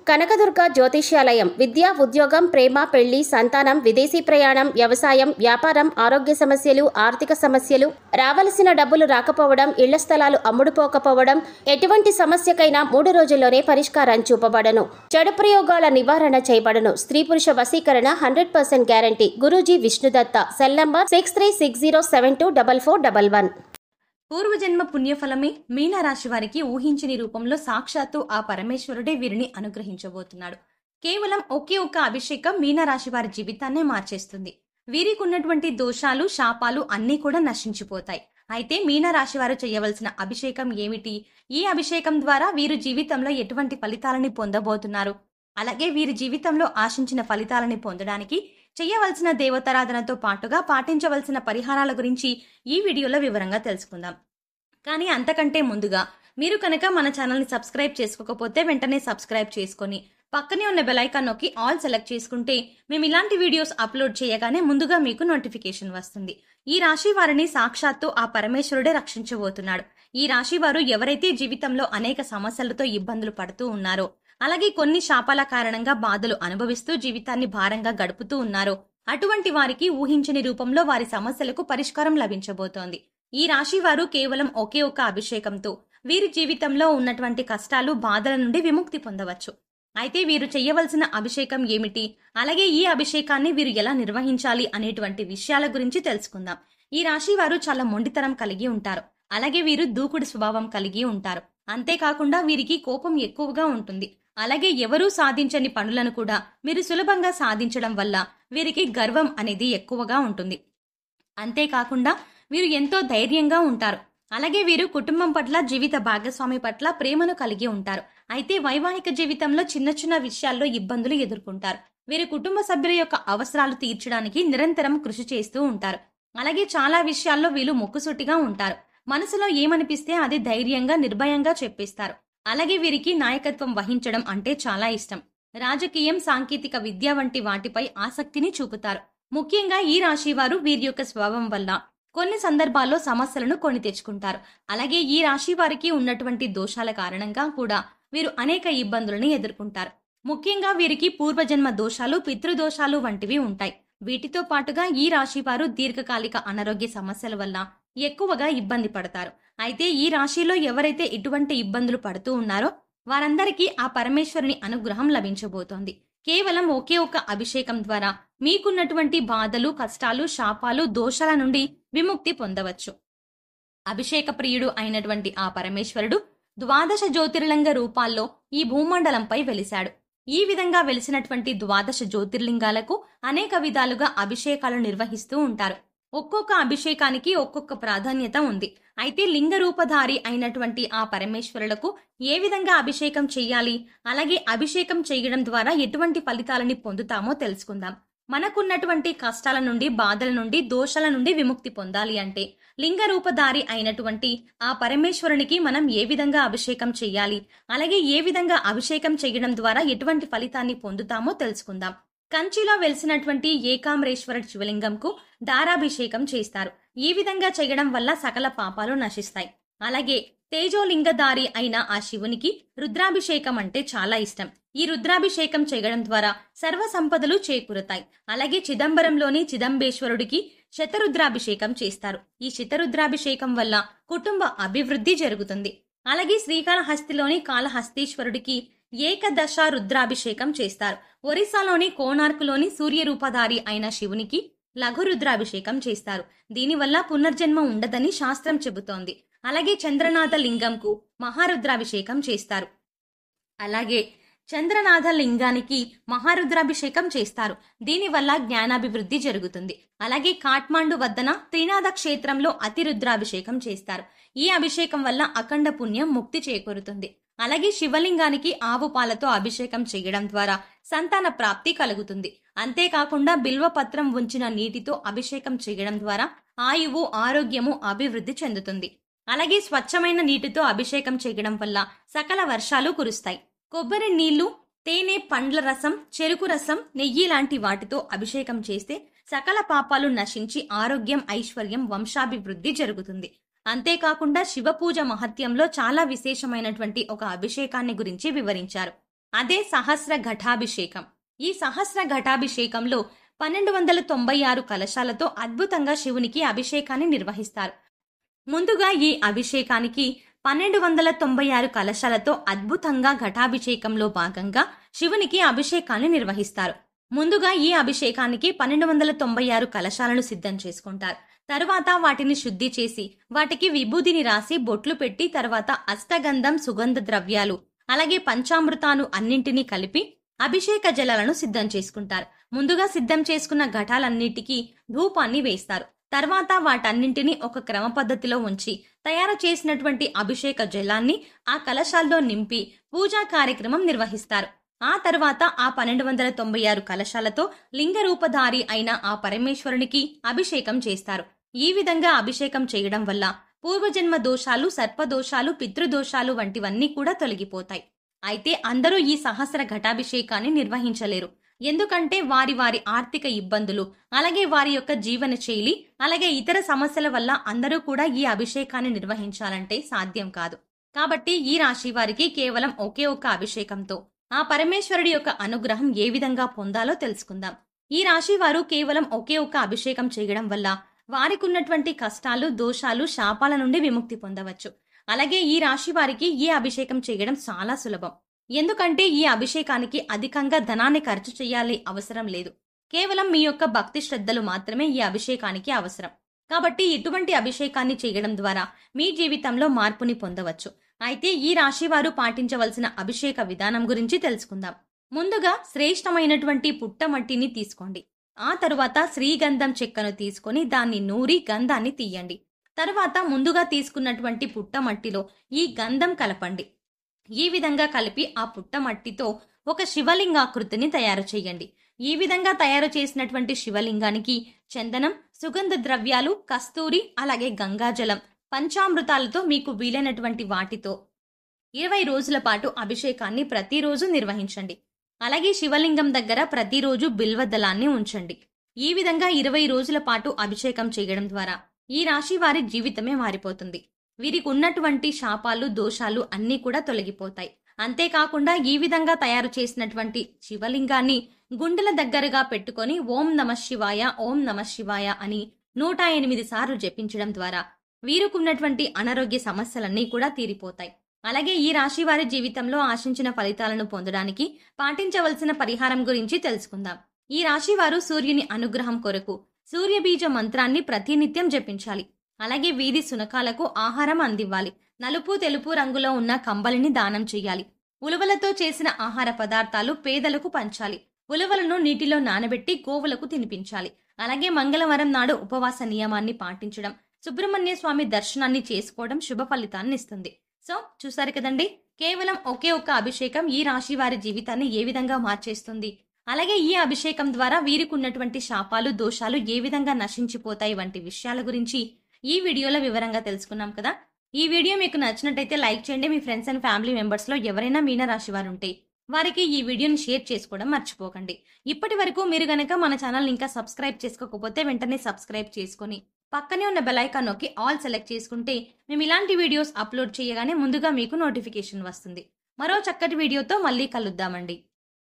కనకదుర్గ జ్యోతిష్యాలయం విద్య, ఉద్యోగం, ప్రేమ, పెళ్లి, సంతానం, విదేశీ ప్రయాణం, వ్యవసాయం, వ్యాపారం, ఆరోగ్య సమస్యలు, ఆర్థిక సమస్యలు, రావలసిన డబ్బులు రాకపోవడం, ఇళ్ల స్థలాలు అమ్ముడుపోకపోవడం, ఎటువంటి సమస్యకైనా 3 రోజుల్లోనే పరిష్కారం చూపబడను. చెడు ప్రయోగాల నివారణ చేయబడను. స్త్రీ పురుష వశీకరణ 100% guarantee. Guruji Vishnudatta. Cell number 6360724411. పూర్వజన్మ పుణ్యఫలమే మీనరాశి వారికి ఊహించని రూపంలో సాక్షాత్తు ఆ పరమేశ్వరుడే వీరిని అనుగ్రహించబోతున్నాడు. కేవలం ఒకే ఒక్క అభిషేకం మీనరాశి వారి జీవితాన్నే మార్చేస్తుంది. వీరికి ఉన్నటువంటి దోషాలు, శాపాలు అన్నీ కూడా నశించిపోతాయి. అయితే మీనరాశి వారు చేయవలసిన అభిషేకం ఏమిటి? ఈ అభిషేకం ద్వారా వీరు జీవితంలో ఎటువంటి ఫలితాలని పొందబోతున్నారు? అలాగే వీరి జీవితంలో ఆశించిన ఫలితాలని పొందడానికి చేయవలసిన దేవతారాధనతో పాటుగా పాటించవలసిన పరిహారాల గురించి ఈ వీడియోలో వివరంగా తెలుసుకుందాం. కానీ అంతకంటే ముందుగా మీరు కనుక మన ఛానల్ని సబ్స్క్రైబ్ చేసుకోకపోతే వెంటనే సబ్స్క్రైబ్ చేసుకొని పక్కనే ఉన్న బెల్ ఐకాన్ నొక్కి ఆల్ సెలెక్ట్ చేసుకుంటే మేము ఇలాంటి వీడియోస్ అప్లోడ్ చేయగానే ముందుగా మీకు నోటిఫికేషన్ వస్తుంది. ఈ రాశి వారిని సాక్షాత్తు ఆ పరమేశ్వరుడే రక్షించబోతున్నాడు. ఈ రాశి వారు ఎవరైతే జీవితంలో అనేక సమస్యలతో ఇబ్బందులు పడుతూ ఉన్నారో, అలాగే కొన్ని శాపాల కారణంగా బాధలు అనుభవిస్తూ జీవితాన్ని భారంగా గడుపుతూ ఉన్నారో, అటువంటి వారికి ఊహించని రూపంలో వారి సమస్యలకు పరిష్కారం లభించబోతోంది. ఈ రాశి వారు కేవలం ఒకే ఒక్క అభిషేకంతో వీరి జీవితంలో ఉన్నటువంటి కష్టాలు, బాధల నుండి విముక్తి పొందవచ్చు. అయితే వీరు చేయవలసిన అభిషేకం ఏమిటి, అలాగే ఈ అభిషేకాన్ని వీరు ఎలా నిర్వహించాలి అనేటువంటి విషయాల గురించి తెలుసుకుందాం. ఈ రాశి వారు చాలా మొండితనం కలిగి ఉంటారు. అలాగే వీరు దూకుడు స్వభావం కలిగి ఉంటారు. అంతేకాకుండా వీరికి కోపం ఎక్కువగా ఉంటుంది. అలాగే ఎవరూ సాధించని పనులను కూడా వీరు సులభంగా సాధించడం వల్ల వీరికి గర్వం అనేది ఎక్కువగా ఉంటుంది. అంతేకాకుండా వీరు ఎంతో ధైర్యంగా ఉంటారు. అలాగే వీరు కుటుంబం పట్ల, జీవిత భాగస్వామి పట్ల ప్రేమను కలిగి ఉంటారు. అయితే వైవాహిక జీవితంలో చిన్న చిన్న విషయాల్లో ఇబ్బందులు ఎదుర్కొంటారు. వీరు కుటుంబ సభ్యుల యొక్క అవసరాలు తీర్చడానికి నిరంతరం కృషి చేస్తూ ఉంటారు. అలాగే చాలా విషయాల్లో వీళ్ళు మొక్కుసూటిగా ఉంటారు. మనసులో ఏమనిపిస్తే అది ధైర్యంగా, నిర్భయంగా చెప్పేస్తారు. అలాగే వీరికి నాయకత్వం వహించడం అంటే చాలా ఇష్టం. రాజకీయం, సాంకేతిక విద్య వంటి వాటిపై ఆసక్తిని చూపుతారు. ముఖ్యంగా ఈ రాశి వారు వీరి యొక్క స్వభావం వల్ల కొన్ని సందర్భాల్లో సమస్యలను కొని తెచ్చుకుంటారు. అలాగే ఈ రాశి వారికి ఉన్నటువంటి దోషాల కారణంగా కూడా వీరు అనేక ఇబ్బందులను ఎదుర్కొంటారు. ముఖ్యంగా వీరికి పూర్వజన్మ దోషాలు, పితృదోషాలు వంటివి ఉంటాయి. వీటితో పాటుగా ఈ రాశి వారు దీర్ఘకాలిక అనారోగ్య సమస్యల వల్ల ఎక్కువగా ఇబ్బంది పడతారు. అయితే ఈ రాశిలో ఎవరైతే ఇటువంటి ఇబ్బందులు పడుతూ ఉన్నారో వారందరికీ ఆ పరమేశ్వరుని అనుగ్రహం లభించబోతోంది. కేవలం ఒకే ఒక్క అభిషేకం ద్వారా మీకున్నటువంటి బాధలు, కష్టాలు, శాపాలు, దోషాల నుండి విముక్తి పొందవచ్చు. అభిషేక ప్రియుడు అయినటువంటి ఆ పరమేశ్వరుడు 12 జ్యోతిర్లింగ రూపాల్లో ఈ భూమండలంపై వెలిశాడు. ఈ విధంగా వెలిసినటువంటి 12 జ్యోతిర్లింగాలకు అనేక విధాలుగా అభిషేకాలు నిర్వహిస్తూ ఉంటారు. ఒక్కొక్క అభిషేకానికి ఒక్కొక్క ప్రాధాన్యత ఉంది. అయితే లింగ రూపధారి అయినటువంటి ఆ పరమేశ్వరులకు ఏ విధంగా అభిషేకం చెయ్యాలి, అలాగే అభిషేకం చేయడం ద్వారా ఎటువంటి ఫలితాలని పొందుతామో తెలుసుకుందాం. మనకున్నటువంటి కష్టాల నుండి, బాధల నుండి, దోషాల నుండి విముక్తి పొందాలి అంటే లింగ రూపధారి అయినటువంటి ఆ పరమేశ్వరునికి మనం ఏ విధంగా అభిషేకం చెయ్యాలి, అలాగే ఏ విధంగా అభిషేకం చేయడం ద్వారా ఎటువంటి ఫలితాన్ని పొందుతామో తెలుసుకుందాం. కంచిలో వెలిసినటువంటి ఏకాంబరేశ్వర శివలింగంకు దారాభిషేకం చేస్తారు. ఈ విధంగా చేయడం వల్ల సకల పాపాలు నశిస్తాయి. అలాగే తేజోలింగధారి అయిన ఆ శివునికి రుద్రాభిషేకం అంటే చాలా ఇష్టం. ఈ రుద్రాభిషేకం చేయడం ద్వారా సర్వ సంపదలు చేకూరుతాయి. అలాగే చిదంబరంలోని చిదంబేశ్వరుడికి శతరుద్రాభిషేకం చేస్తారు. ఈ శతరుద్రాభిషేకం వల్ల కుటుంబ అభివృద్ధి జరుగుతుంది. అలాగే శ్రీకాళహస్తిలోని కాళహస్తీశ్వరుడికి ఏకదశ రుద్రాభిషేకం చేస్తారు. ఒరిస్సాలోని కోనార్కులోని సూర్యరూపధారి అయిన శివునికి లఘు రుద్రాభిషేకం చేస్తారు. దీనివల్ల పునర్జన్మ ఉండదని శాస్త్రం చెబుతోంది. అలాగే చంద్రనాథ లింగంకు మహారుద్రాభిషేకం చేస్తారు. అలాగే చంద్రనాథ లింగానికి మహారుద్రాభిషేకం చేస్తారు. దీనివల్ల జ్ఞానాభివృద్ధి జరుగుతుంది. అలాగే కాఠ్మాండు వద్దన త్రినాథ క్షేత్రంలో అతిరుద్రాభిషేకం చేస్తారు. ఈ అభిషేకం వల్ల అఖండ పుణ్యం, ముక్తి చేకూరుతుంది. అలాగే శివలింగానికి ఆవు పాలతో అభిషేకం చేయడం ద్వారా సంతాన ప్రాప్తి కలుగుతుంది. అంతేకాకుండా బిల్వపత్రం ఉంచిన నీటితో అభిషేకం చేయడం ద్వారా ఆయువు, ఆరోగ్యము అభివృద్ధి చెందుతుంది. అలాగే స్వచ్ఛమైన నీటితో అభిషేకం చేయడం వల్ల సకల వర్షాలు కురుస్తాయి. కొబ్బరి నీళ్లు, తేనె, పండ్ల రసం, చెరుకు రసం, నెయ్యి లాంటి వాటితో అభిషేకం చేస్తే సకల పాపాలు నశించి ఆరోగ్యం, ఐశ్వర్యం, వంశాభివృద్ధి జరుగుతుంది. అంతేకాకుండా శివపూజ మహత్యంలో చాలా విశేషమైనటువంటి ఒక అభిషేకాన్ని గురించి వివరించారు. అదే సహస్ర ఘటాభిషేకం. ఈ సహస్ర ఘటాభిషేకంలో 1296 కలశాలతో అద్భుతంగా శివునికి అభిషేకాన్ని నిర్వహిస్తారు. ముందుగా ఈ అభిషేకానికి 1296 కలశాలతో అద్భుతంగా ఘటాభిషేకంలో భాగంగా శివునికి అభిషేకాన్ని నిర్వహిస్తారు. ముందుగా ఈ అభిషేకానికి 1296 కలశాలను సిద్ధం చేసుకుంటారు. తరువాత వాటిని శుద్ధి చేసి వాటికి విభూదిని రాసి బొట్లు పెట్టి తర్వాత అష్టగంధం, సుగంధ ద్రవ్యాలు అలాగే పంచామృతాలు అన్నింటినీ కలిపి అభిషేక జలాలను సిద్ధం చేసుకుంటారు. ముందుగా సిద్ధం చేసుకున్న ఘటాలన్నిటికీ ధూపాన్ని వేస్తారు. తర్వాత వాటన్నింటినీ ఒక క్రమ పద్ధతిలో ఉంచి తయారు చేసినటువంటి అభిషేక జలాన్ని ఆ కలశాల్లో నింపి పూజా కార్యక్రమం నిర్వహిస్తారు. ఆ తర్వాత ఆ 1296 కలశాలతో లింగరూపధారి అయిన ఆ పరమేశ్వరునికి అభిషేకం చేస్తారు. ఈ విధంగా అభిషేకం చేయడం వల్ల పూర్వజన్మ దోషాలు, సర్పదోషాలు, పితృదోషాలు వంటివన్నీ కూడా తొలగిపోతాయి. అయితే అందరూ ఈ సహస్ర ఘటాభిషేకాన్ని నిర్వహించలేరు. ఎందుకంటే వారి వారి ఆర్థిక ఇబ్బందులు, అలాగే వారి యొక్క జీవన శైలి, అలాగే ఇతర సమస్యల వల్ల అందరూ కూడా ఈ అభిషేకాన్ని నిర్వహించాలంటే సాధ్యం కాదు. కాబట్టి ఈ రాశి వారికి కేవలం ఒకే ఒక్క అభిషేకంతో ఆ పరమేశ్వరుడి యొక్క అనుగ్రహం ఏ విధంగా పొందాలో తెలుసుకుందాం. ఈ రాశి వారు కేవలం ఒకే ఒక్క అభిషేకం చేయడం వల్ల వారికి ఉన్నటువంటి కష్టాలు, దోషాలు, శాపాల నుండి విముక్తి పొందవచ్చు. అలాగే ఈ రాశి వారికి ఈ అభిషేకం చేయడం చాలా సులభం. ఎందుకంటే ఈ అభిషేకానికి అధికంగా ధనాన్ని ఖర్చు చేయాలి అవసరం లేదు. కేవలం మీ యొక్క భక్తి శ్రద్ధలు మాత్రమే ఈ అభిషేకానికి అవసరం. కాబట్టి ఇటువంటి అభిషేకాన్ని చేయడం ద్వారా మీ జీవితంలో మార్పుని పొందవచ్చు. అయితే ఈ రాశి వారు పాటించవలసిన అభిషేక విధానం గురించి తెలుసుకుందాం. ముందుగా శ్రేష్టమైనటువంటి పుట్టమట్టిని తీసుకోండి. ఆ తరువాత శ్రీగంధం చెక్కను తీసుకొని దాన్ని నూరి గంధాన్ని తీయండి. తరువాత ముందుగా తీసుకున్నటువంటి పుట్టమట్టిలో ఈ గంధం కలపండి. ఈ విధంగా కలిపి ఆ పుట్టమట్టితో ఒక శివలింగాకృతిని తయారు చేయండి. ఈ విధంగా తయారు చేసినటువంటి శివలింగానికి చందనం, సుగంధ ద్రవ్యాలు, కస్తూరి, అలాగే గంగాజలం, పంచామృతాలతో మీకు వీలైనటువంటి వాటితో 20 రోజుల పాటు అభిషేకాన్ని ప్రతిరోజు నిర్వహించండి. అలాగే శివలింగం దగ్గర ప్రతిరోజు బిల్వదళాన్ని ఉంచండి. ఈ విధంగా 20 రోజుల పాటు అభిషేకం చేయడం ద్వారా ఈ రాశి వారి జీవితమే మారిపోతుంది. వీరికి ఉన్నటువంటి శాపాలు, దోషాలు అన్నీ కూడా తొలగిపోతాయి. అంతేకాకుండా ఈ విధంగా తయారు చేసినటువంటి శివలింగాన్ని గుండెల దగ్గరగా పెట్టుకొని ఓం నమః శివాయ, ఓం నమః శివాయ అని 108 సార్లు జపించడం ద్వారా వీరుకున్నటువంటి అనారోగ్య సమస్యలన్నీ కూడా తీరిపోతాయి. అలాగే ఈ రాశి వారి జీవితంలో ఆశించిన ఫలితాలను పొందడానికి పాటించవలసిన పరిహారం గురించి తెలుసుకుందాం. ఈ రాశి వారు సూర్యుని అనుగ్రహం కొరకు సూర్యబీజ మంత్రాన్ని ప్రతినిత్యం జపించాలి. అలాగే వీధి సునకాలకు ఆహారం అందివ్వాలి. నలుపు, తెలుపు రంగులో ఉన్న కంబలిని దానం చేయాలి. ఉలువలతో చేసిన ఆహార పదార్థాలు పేదలకు పంచాలి. ఉలువలను నీటిలో నానబెట్టి గోవులకు తినిపించాలి. అలాగే మంగళవారం నాడు ఉపవాస నియమాన్ని పాటించడం, సుబ్రహ్మణ్య స్వామి దర్శనాన్ని చేసుకోవడం శుభ ఫలితాన్ని ఇస్తుంది. సో చూసారు కదండి, కేవలం ఒకే ఒక్క అభిషేకం ఈ రాశి వారి జీవితాన్ని ఏ విధంగా మార్చేస్తుంది, అలాగే ఈ అభిషేకం ద్వారా వీరికి ఉన్నటువంటి శాపాలు, దోషాలు ఏ విధంగా నశించిపోతాయి వంటి విషయాల గురించి ఈ వీడియోలో వివరంగా తెలుసుకున్నాం కదా. ఈ వీడియో మీకు నచ్చినట్టయితే లైక్ చేయండి. మీ ఫ్రెండ్స్ అండ్ ఫ్యామిలీ మెంబర్స్ లో ఎవరైనా మీనరాశి వారు ఉంటే వారికి ఈ వీడియోని షేర్ చేసుకోవడం మర్చిపోకండి. ఇప్పటి వరకు మీరు గనక మన ఛానల్ ఇంకా సబ్స్క్రైబ్ చేసుకోకపోతే వెంటనే సబ్స్క్రైబ్ చేసుకుని పక్కనే ఉన్న బెల్ ఐకాన్ నొక్కి ఆల్ సెలెక్ట్ చేసుకుంటే మేము ఇలాంటి వీడియోస్ అప్లోడ్ చేయగానే ముందుగా మీకు నోటిఫికేషన్ వస్తుంది. మరో చక్కటి వీడియోతో మళ్ళీ కలుద్దామండి.